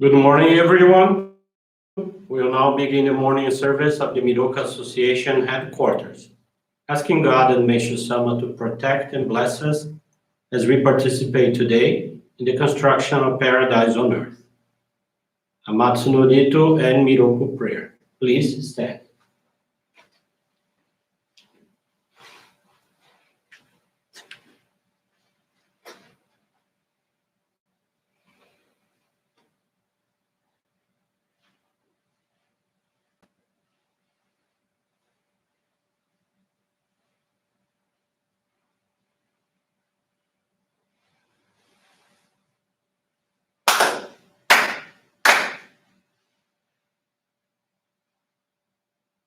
Good morning, everyone. We will now begin the morning service of the Miroku Association headquarters, asking God and Meishu-sama to protect and bless us as we participate today in the construction of paradise on earth. Amatsu-Norito and Miroku Prayer. Please stand.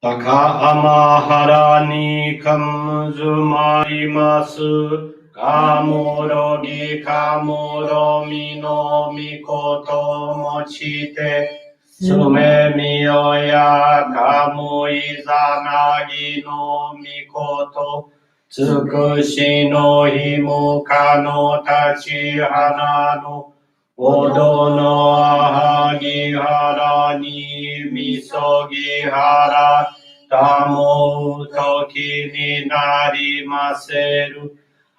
Takahama ni kamuzumarimasu kamorogi kamoromi no mikoto mochite sumemi oya kamuizanagi no mikoto tsukushi no himuka no tachihana no odo no ahagihara ni misogihara tamo toki ni narimaseru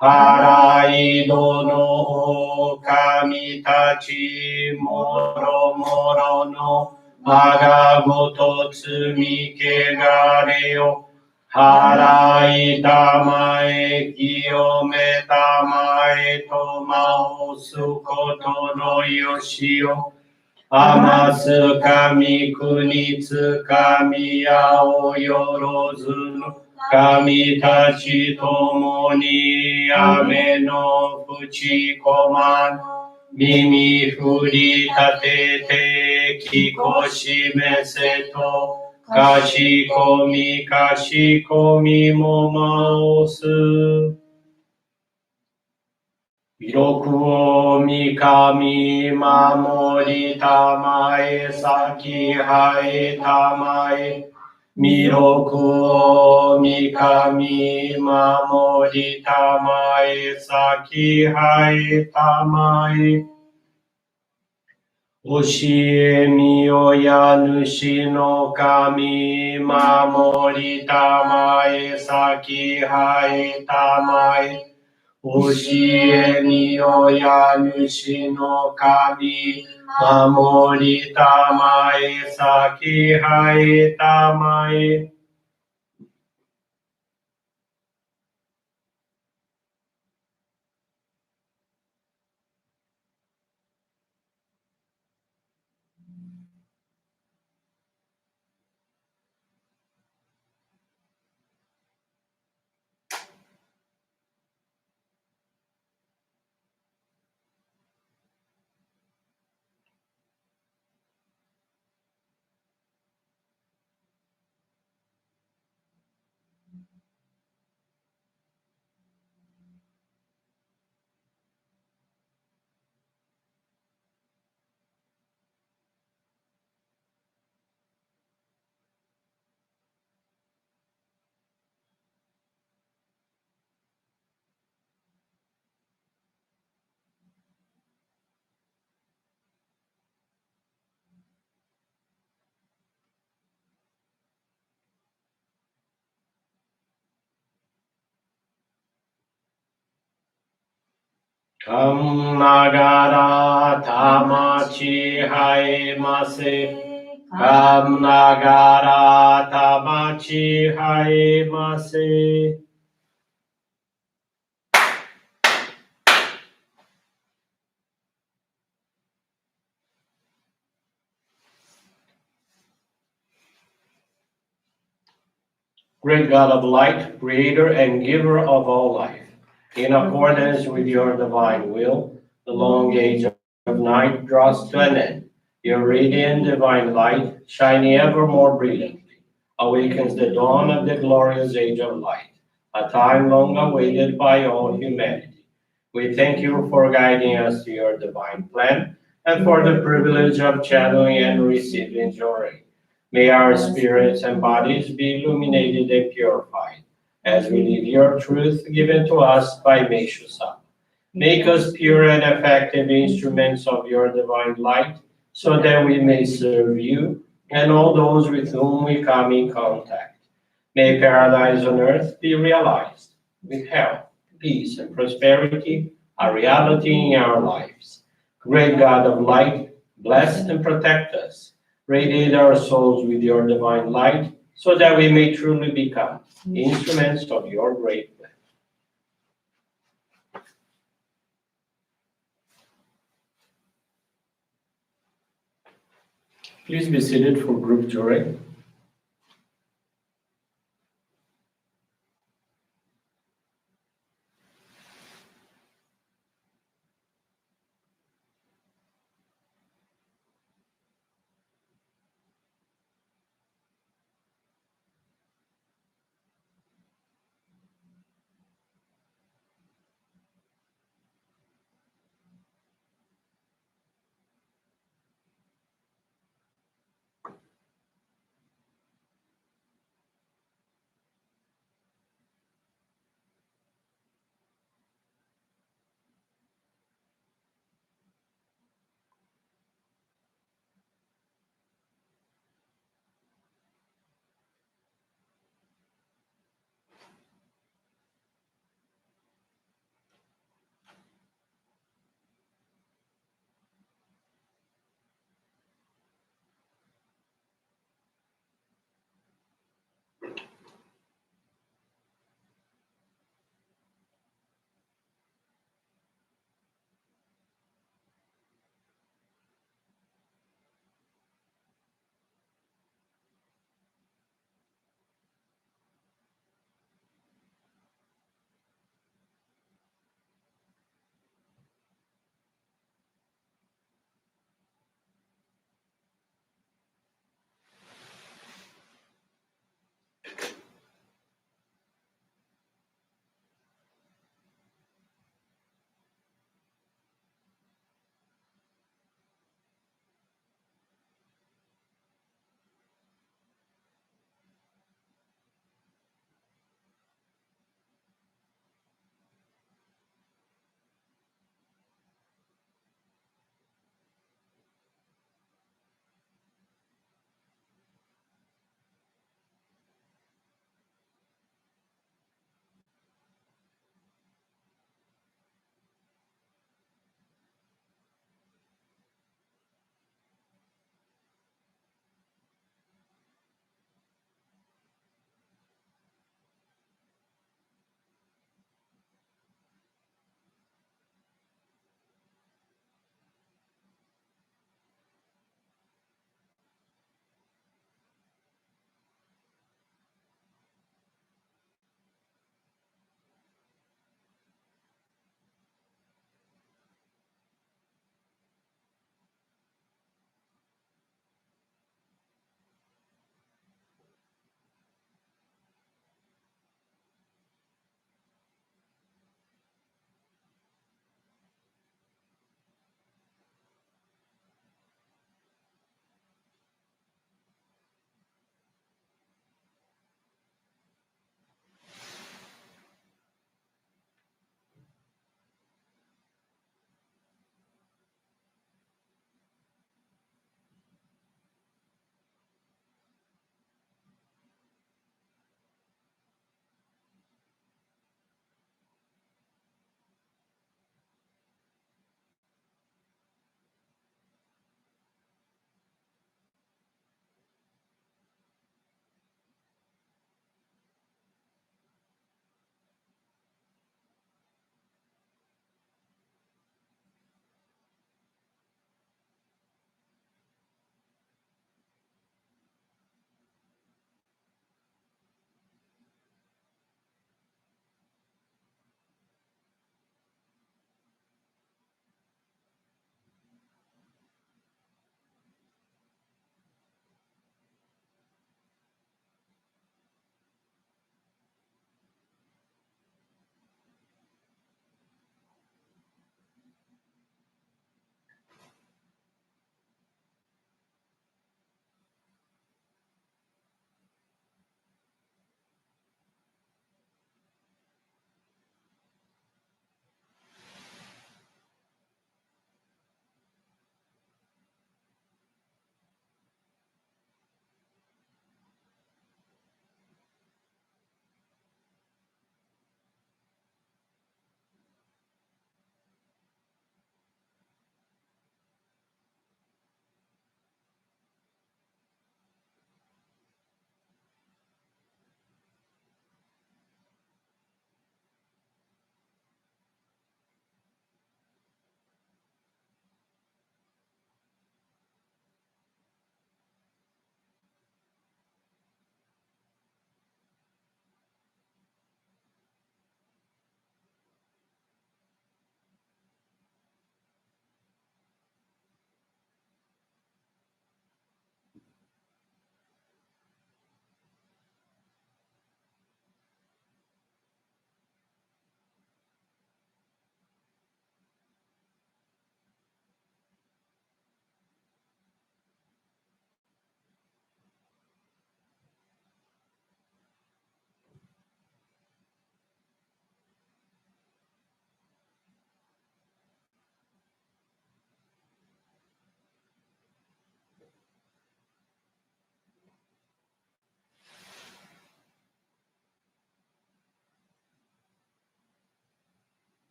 haraido no kami tachi moro moro no magagoto tsumikegare o harai tamae kiyome tamae tomao sukoto no yoshio Amasu kami kunitsu kami yao yorozu no kami tachi tomo ni ame no fuchi koman mimi furi tatete kikoshi meseto kashikomi momaosu Miroku o mikami mamori tamae saki hae tamae Miroku o mikami mamori tamae saki hae tamae Oshie mi oya nushi no kami mamori tamae saki hae tamae Oshie mi oya nushi no kami mamori tamae saki hae tamae Kam nagara tamachi haemase. Kam nagara tamachi haemase. Great God of light, creator and giver of all life, in accordance with your divine will, the long age of night draws to an end. Your radiant divine light, shining ever more brilliantly, awakens the dawn of the glorious age of light, a time long awaited by all humanity. We thank you for guiding us to your divine plan and for the privilege of channeling and receiving Johrei. May our spirits and bodies be illuminated and purified as we live your truth given to us by Meishu-sama. Make us pure and effective instruments of your divine light so that we may serve you and all those with whom we come in contact. May paradise on earth be realized, with health, peace, and prosperity, a reality in our lives. Great God of light, bless and protect us. Radiate our souls with your divine light, so that we may truly become instruments of your great plan. Please be seated for group Johrei.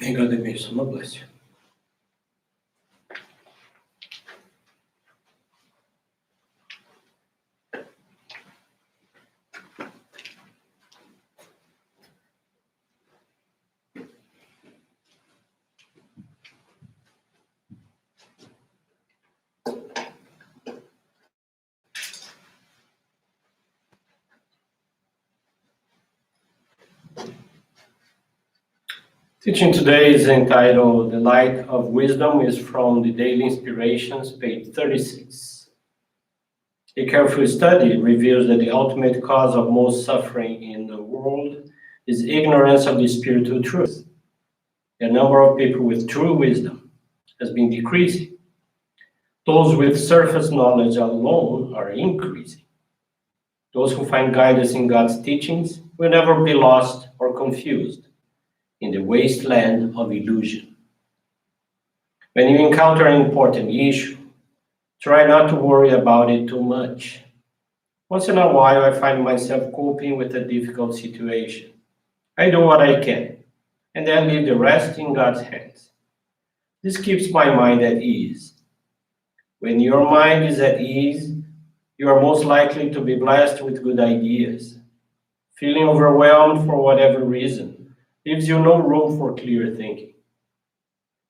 May God and Meishu-sama bless you. Teaching today is entitled The Light of Wisdom, is from the Daily Inspirations, page 36. A careful study reveals that the ultimate cause of most suffering in the world is ignorance of the spiritual truth. The number of people with true wisdom has been decreasing. Those with surface knowledge alone are increasing. Those who find guidance in God's teachings will never be lost or confused in the wasteland of illusion. When you encounter an important issue, try not to worry about it too much. Once in a while, I find myself coping with a difficult situation. I do what I can, and then leave the rest in God's hands. This keeps my mind at ease. When your mind is at ease, you are most likely to be blessed with good ideas. Feeling overwhelmed for whatever reason leaves you no room for clear thinking.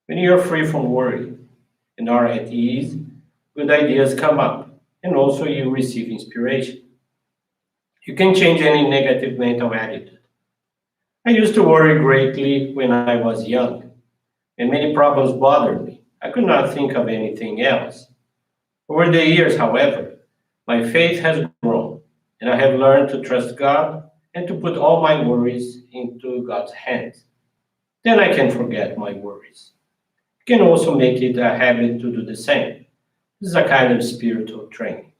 When you are free from worry and are at ease, good ideas come up, and also you receive inspiration. You can change any negative mental attitude. I used to worry greatly when I was young, and many problems bothered me. I could not think of anything else. Over the years, however, my faith has grown, and I have learned to trust God and to put all my worries into God's hands. Then I can forget my worries. You can also make it a habit to do the same. This is a kind of spiritual training.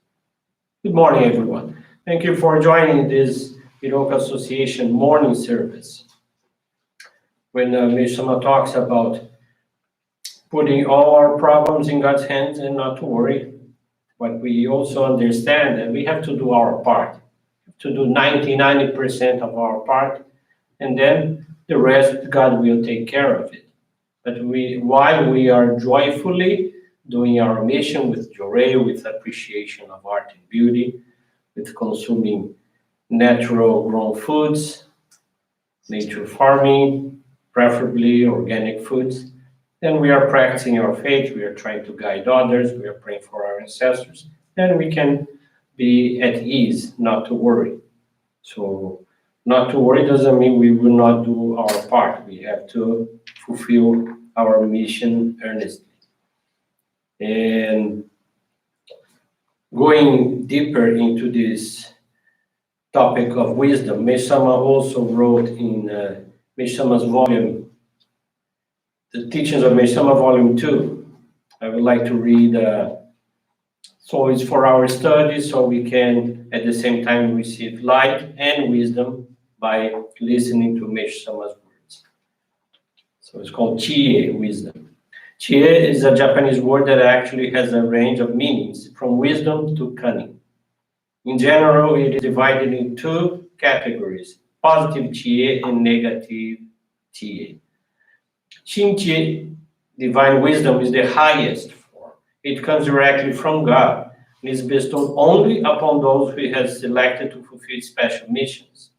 Good morning, everyone. Thank you for joining this Miroku Association morning service. When Meishu-sama talks about putting all our problems in God's hands and not to worry, but we also understand that we have to do our part, to do 90% of our part, and then the rest, God will take care of it. But while we are joyfully doing our mission with Johrei, with appreciation of art and beauty, with consuming natural grown foods, nature farming, preferably organic foods, then we are practicing our faith, we are trying to guide others, we are praying for our ancestors, then we can be at ease, not to worry. So not to worry doesn't mean we will not do our part. We have to fulfill our mission earnestly. And going deeper into this topic of wisdom, Meishu-sama also wrote in Meishu-sama's volume, the Teachings of Meishu-sama, Volume 2. I would like to read, so it's for our study, so we can at the same time receive light and wisdom by listening to Meishu-sama's words. So it's called Chie, wisdom. Chie is a Japanese word that actually has a range of meanings, from wisdom to cunning. In general, it is divided in two categories, positive Chie and negative Chie. Shinchi, divine wisdom, is the highest form. It comes directly from God and is bestowed only upon those who He has selected to fulfill special missions.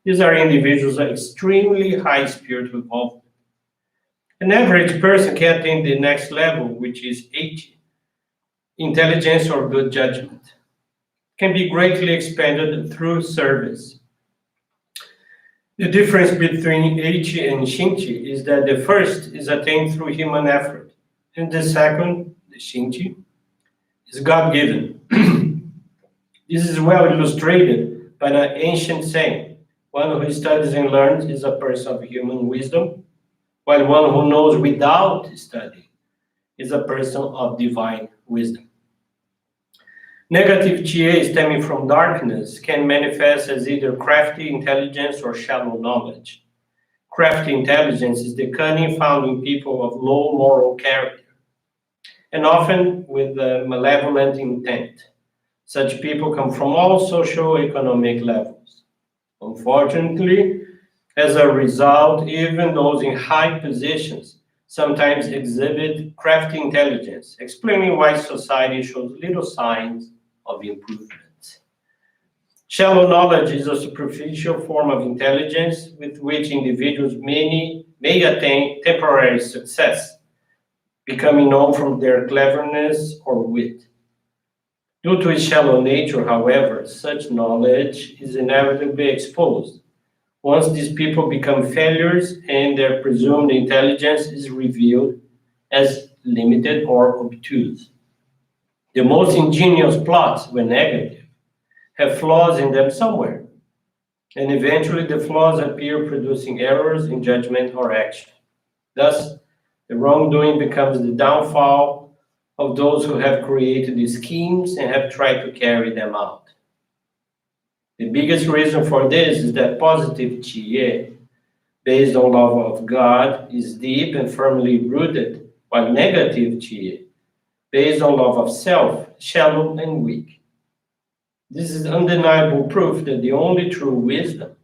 These are individuals of extremely high spiritual involvement. An average person can attain the next level, which is H, intelligence or good judgment. Can be greatly expanded through service. The difference between Eichi and Shinchi is that the first is attained through human effort, and the second, the Shinchi, is God-given. This is well illustrated by an ancient saying: one who studies and learns is a person of human wisdom, while one who knows without study is a person of divine wisdom. Negative Chie stemming from darkness can manifest as either crafty intelligence or shallow knowledge. Crafty intelligence is the cunning found in people of low moral character, and often with a malevolent intent. Such people come from all socio-economic levels. Unfortunately, As a result, even those in high positions sometimes exhibit crafty intelligence, explaining why society shows little signs of improvement. Shallow knowledge is a superficial form of intelligence with which individuals may attain temporary success, becoming known for their cleverness or wit. Due to its shallow nature, however, such knowledge is inevitably exposed once these people become failures and their presumed intelligence is revealed as limited or obtuse. The most ingenious plots, when negative, have flaws in them somewhere, and eventually the flaws appear producing errors in judgment or action. Thus, the wrongdoing becomes the downfall of those who have created these schemes and have tried to carry them out. The biggest reason for this is that positive Qie, based on love of God, is deep and firmly rooted, while negative Qie, based on love of self, shallow and weak. This is undeniable proof that the only true wisdom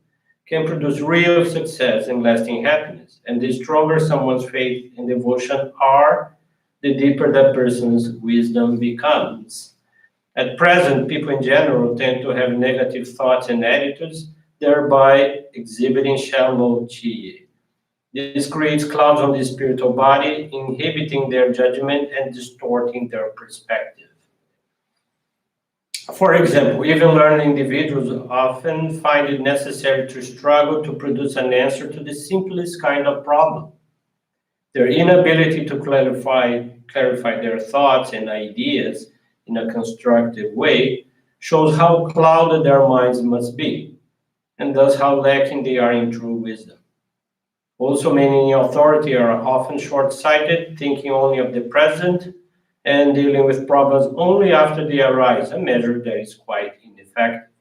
can produce real success and lasting happiness, and the stronger someone's faith and devotion are, the deeper that person's wisdom becomes. At present, people in general tend to have negative thoughts and attitudes, thereby exhibiting shallow Qi. This creates clouds on the spiritual body, inhibiting their judgment and distorting their perspective. For example, even learned individuals often find it necessary to struggle to produce an answer to the simplest kind of problem. Their inability to clarify their thoughts and ideas in a constructive way shows how clouded their minds must be, and thus how lacking they are in true wisdom. Also, many in authority are often short-sighted, thinking only of the present and dealing with problems only after they arise, a measure that is quite ineffective.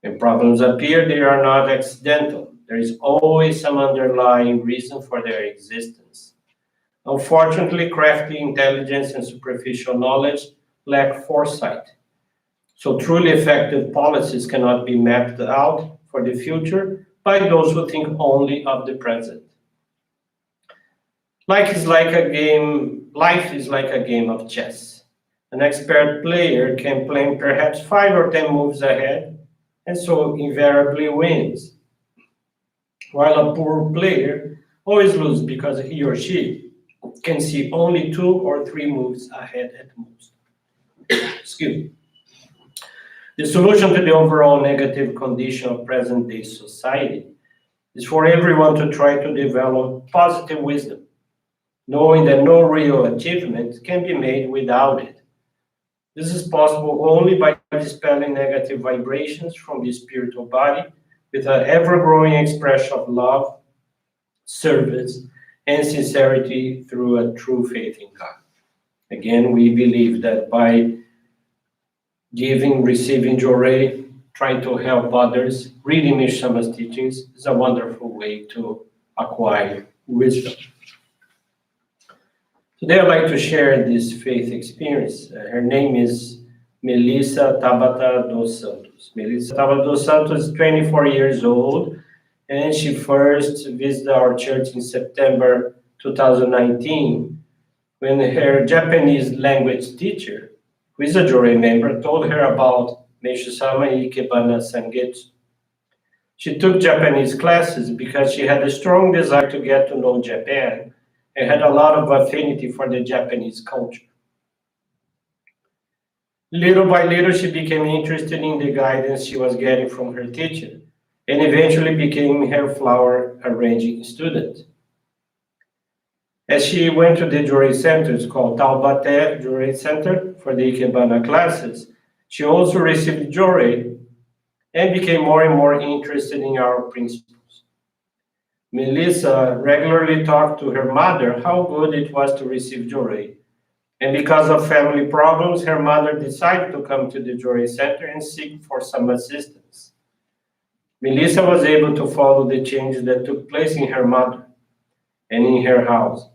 When problems appear, they are not accidental. There is always some underlying reason for their existence. Unfortunately, crafty intelligence and superficial knowledge lack foresight. So truly effective policies cannot be mapped out for the future by those who think only of the present. Life is like a game of chess. An expert player can plan perhaps 5 or 10 moves ahead, and so invariably wins. While a poor player always loses because he or she can see only 2 or 3 moves ahead at most. Excuse me. The solution to the overall negative condition of present-day society is for everyone to try to develop positive wisdom, knowing that no real achievement can be made without it. This is possible only by dispelling negative vibrations from the spiritual body with an ever-growing expression of love, service, and sincerity through a true faith in God. Again, we believe that by giving, receiving Johrei, trying to help others, reading Meishu-sama's teachings is a wonderful way to acquire wisdom. Today I'd like to share this faith experience. Her name is Melissa Tabata dos Santos. Melissa Tabata dos Santos is 24 years old, and she first visited our church in September 2019 when her Japanese language teacher, who is a Johrei member, told her about Meishu-sama Ikebana Sangetsu. She took Japanese classes because she had a strong desire to get to know Japan and had a lot of affinity for the Japanese culture. Little by little, she became interested in the guidance she was getting from her teacher and eventually became her flower arranging student. As she went to the Johrei centers called Taubate Johrei Center for the Ikebana classes, she also received Johrei and became more and more interested in our principles. Melissa regularly talked to her mother how good it was to receive Johrei, and because of family problems, her mother decided to come to the Johrei Center and seek for some assistance. Melissa was able to follow the changes that took place in her mother and in her house.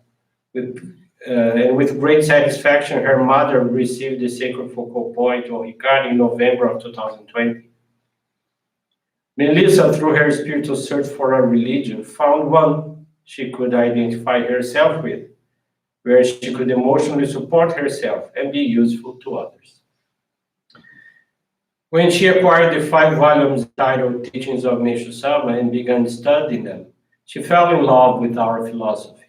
And with great satisfaction, her mother received the sacred focal point on Ricardo in November of 2020. Melissa, through her spiritual search for a religion, found one she could identify herself with, where she could emotionally support herself and be useful to others. When she acquired the 5 volumes titled Teachings of Meishu-sama and began studying them, she fell in love with our philosophy.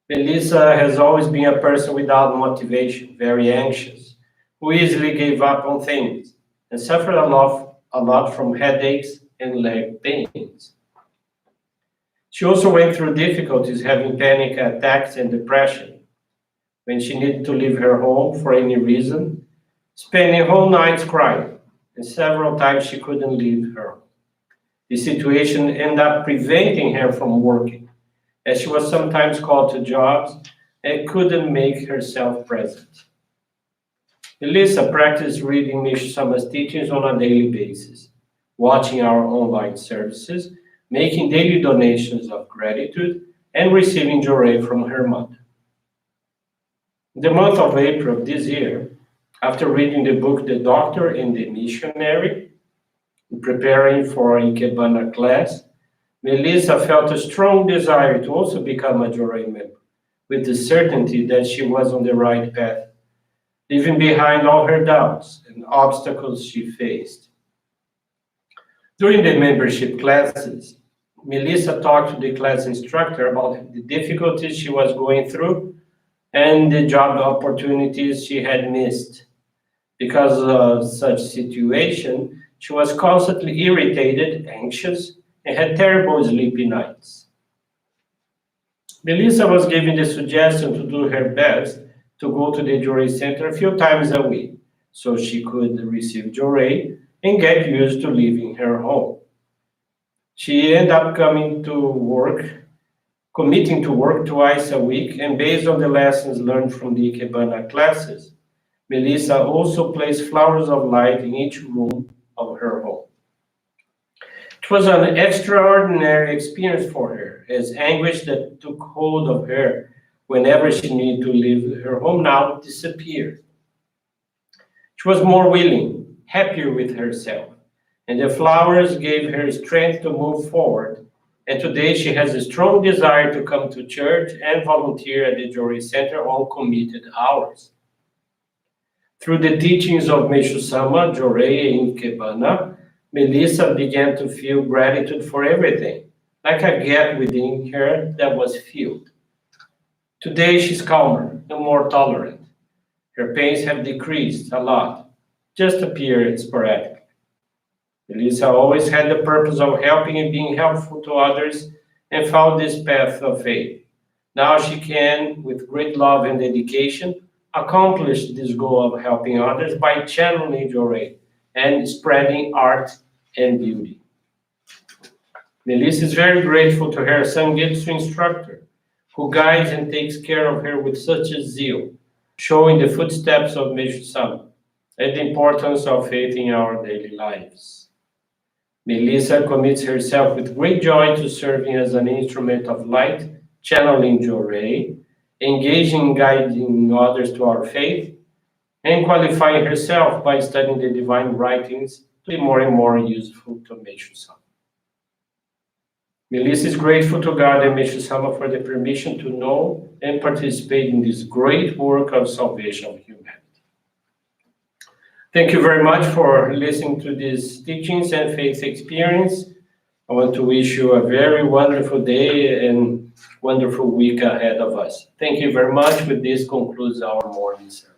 Melissa has always been a person without motivation, very anxious, who easily gave up on things, and suffered a lot from headaches and leg pains. She also went through difficulties having panic attacks and depression. When she needed to leave her home for any reason, spending whole nights crying, and several times she couldn't leave her home. The situation ended up preventing her from working, as she was sometimes called to jobs and couldn't make herself present. Melissa practiced reading Meishu-sama's teachings on a daily basis, watching our online services, making daily donations of gratitude, and receiving Johrei from her mother. In the month of April of this year, after reading the book The Doctor and the Missionary, and preparing for a Ikebana class, Melissa felt a strong desire to also become a Johrei member, with the certainty that she was on the right path, leaving behind all her doubts and obstacles she faced. During the membership classes, Melissa talked to the class instructor about the difficulties she was going through and the job opportunities she had missed. Because of such situation, she was constantly irritated, anxious, and had terrible sleepy nights. Melissa was given the suggestion to do her best to go to the Johrei Center a few times a week so she could receive Johrei and get used to leaving her home. She ended up committing to work twice a week, and based on the lessons learned from the Ikebana classes, Melissa also placed flowers of light in each room of her home. It was an extraordinary experience for her, as anguish that took hold of her whenever she needed to leave her home now disappeared. She was more willing, happier with herself, and the flowers gave her strength to move forward. And today she has a strong desire to come to church and volunteer at the Johrei Center on committed hours. Through the teachings of Meishu-sama, Johrei, and Ikebana, Melissa began to feel gratitude for everything, like a gap within her that was filled. Today she's calmer and more tolerant. Her pains have decreased a lot, just appeared sporadically. Melissa always had the purpose of helping and being helpful to others and found this path of faith. Now she can, with great love and dedication, accomplish this goal of helping others by channeling Johrei and spreading art and beauty. Melissa is very grateful to her Sangetsu instructor, who guides and takes care of her with such a zeal, showing the footsteps of Meishu-sama and the importance of faith in our daily lives. Melissa commits herself with great joy to serving as an instrument of light, channeling Johrei, engaging in guiding others to our faith, and qualifying herself by studying the divine writings to be more and more useful to Meishu-sama. Melissa is grateful to God and Meishu-sama for the permission to know and participate in this great work of salvation of humanity. Thank you very much for listening to these teachings and faith experience. I want to wish you a very wonderful day and wonderful week ahead of us. Thank you very much. With this concludes our morning service.